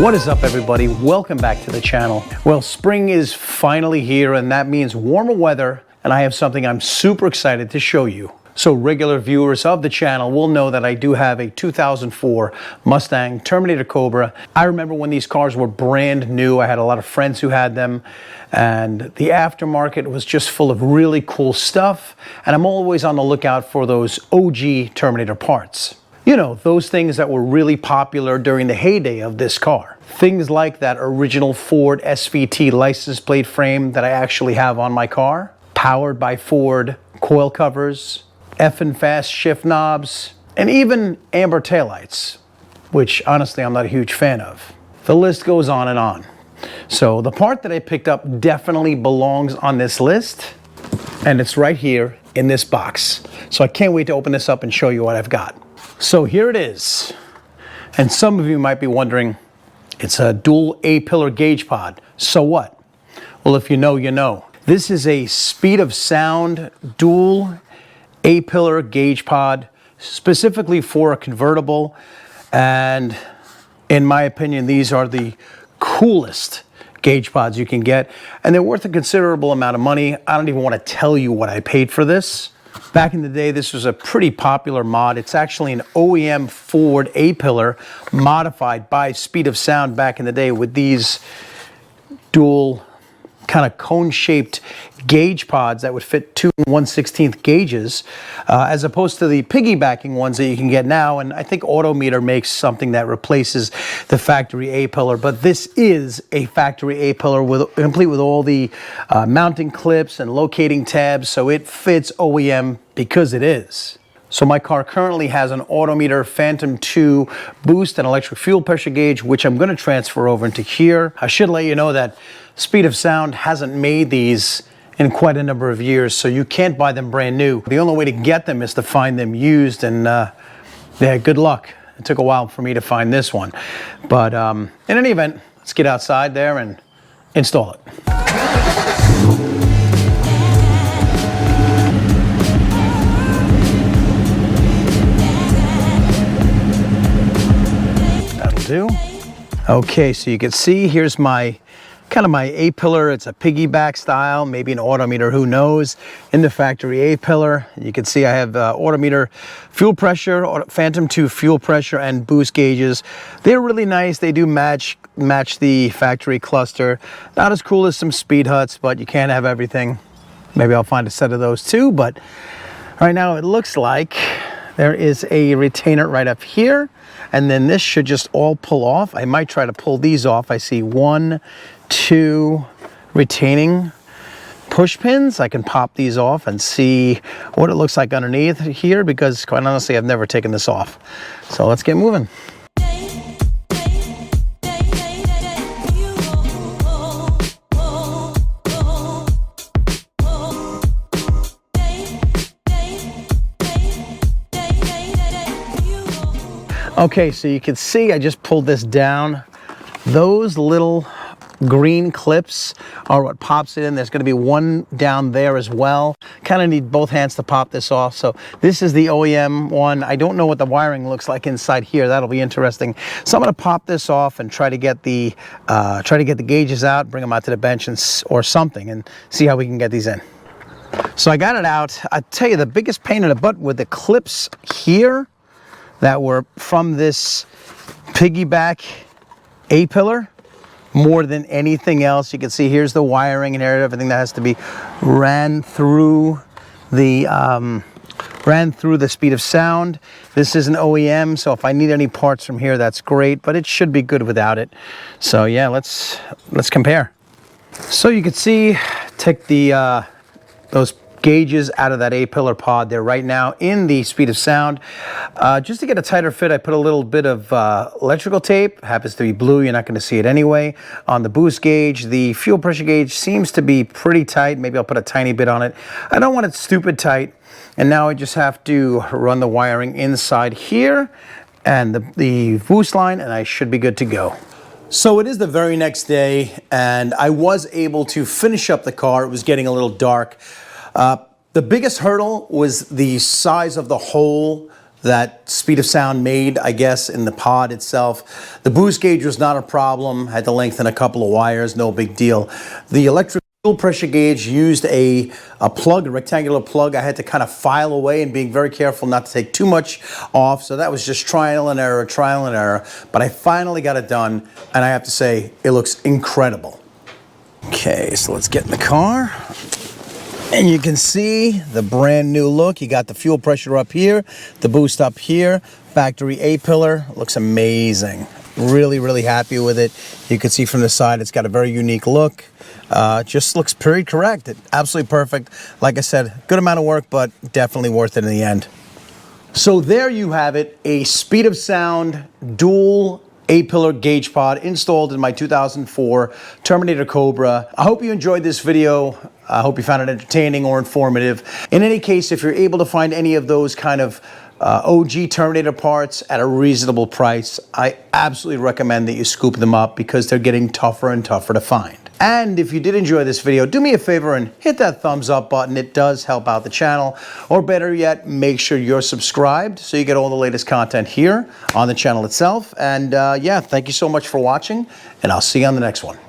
What is up, everybody? Welcome back to the channel. Well, spring is finally here, and that means warmer weather, and I have something I'm super excited to show you. So regular viewers of the channel will know that I do have a 2004 Mustang Terminator Cobra. I remember when these cars were brand new. I had a lot of friends who had them, and the aftermarket was just full of really cool stuff, and I'm always on the lookout for those OG Terminator parts. You know, those things that were really popular during the heyday of this car. Things like that original Ford SVT license plate frame that I actually have on my car, powered by Ford coil covers, effing fast shift knobs, and even amber taillights, which honestly I'm not a huge fan of. The list goes on and on. So the part that I picked up definitely belongs on this list, and it's right here in this box. So I can't wait to open this up and show you what I've got. So here it is, and some of you might be wondering, it's a dual A-pillar gauge pod, so what? Well, if you know, you know. This is a speed of sound dual A-pillar gauge pod, specifically for a convertible, and in my opinion, these are the coolest gauge pods you can get, and they're worth a considerable amount of money. I don't even want to tell you what I paid for this. Back in the day, this was a pretty popular mod. It's actually an OEM Ford A-pillar modified by Speed of Sound back in the day with these dual kind of cone-shaped gauge pods that would fit 2 1/16 gauges, as opposed to the piggybacking ones that you can get now. And I think Autometer makes something that replaces the factory A-pillar, but this is a factory A-pillar complete with all the mounting clips and locating tabs, so it fits OEM because it is. So my car currently has an Autometer Phantom 2 boost and electric fuel pressure gauge, which I'm going to transfer over into here. I should let you know that Speed of Sound hasn't made these in quite a number of years, so you can't buy them brand new. The only way to get them is to find them used, and yeah, good luck. It took a while for me to find this one. But in any event, let's get outside there and install it. Do. Okay, so you can see here's my kind of my A-pillar. It's a piggyback style, maybe an Autometer, who knows, in the factory A-pillar. You can see I have Autometer fuel pressure, Phantom 2 fuel pressure, and boost gauges. They're really nice. They do match the factory cluster. Not as cool as some Speed Huts, but you can't have everything. Maybe I'll find a set of those too, but right now it looks like there is a retainer right up here, and then this should just all pull off. I might try to pull these off. I see 1, 2 retaining push pins. I can pop these off and see what it looks like underneath here, because quite honestly, I've never taken this off. So let's get moving. Okay, so you can see I just pulled this down. Those little green clips are what pops it in. There's going to be one down there as well. Kind of need both hands to pop this off. So this is the OEM one. I don't know what the wiring looks like inside here. That'll be interesting. So I'm going to pop this off and try to get the gauges out, bring them out to the bench or something, and see how we can get these in. So I got it out. I tell you, the biggest pain in the butt with the clips here that were from this piggyback A-pillar, more than anything else. You can see here's the wiring and everything that has to be ran through the Speed of Sound. This is an OEM, so if I need any parts from here, that's great, but it should be good without it. So yeah, let's compare. So you can see, take the those gauges out of that A-pillar pod. They're right now in the Speed of Sound. Just to get a tighter fit, I put a little bit of electrical tape. Happens to be blue, you're not going to see it anyway. On the boost gauge, the fuel pressure gauge seems to be pretty tight. Maybe I'll put a tiny bit on it. I don't want it stupid tight. And now I just have to run the wiring inside here and the boost line, and I should be good to go. So it is the very next day, and I was able to finish up the car. It was getting a little dark. The biggest hurdle was the size of the hole that speed of sound made, I guess, in the pod itself. The boost gauge was not a problem. Had to lengthen a couple of wires, no big deal. The electric fuel pressure gauge used a plug, a rectangular plug. I had to kind of file away and being very careful not to take too much off. So that was just trial and error. But I finally got it done, and I have to say, it looks incredible. Okay, so let's get in the car. And you can see the brand new look. You got the fuel pressure up here, the boost up here, factory A-pillar. Looks amazing. Really, really happy with it. You can see from the side, it's got a very unique look. Just looks period correct. Absolutely perfect. Like I said, good amount of work, but definitely worth it in the end. So there you have it, a speed of sound dual A-pillar gauge pod installed in my 2004 Terminator Cobra. I hope you enjoyed this video. I hope you found it entertaining or informative. In any case, if you're able to find any of those kind of OG Terminator parts at a reasonable price, I absolutely recommend that you scoop them up because they're getting tougher and tougher to find. And if you did enjoy this video, do me a favor and hit that thumbs up button. It does help out the channel. Or better yet, make sure you're subscribed so you get all the latest content here on the channel itself. And yeah, thank you so much for watching, and I'll see you on the next one.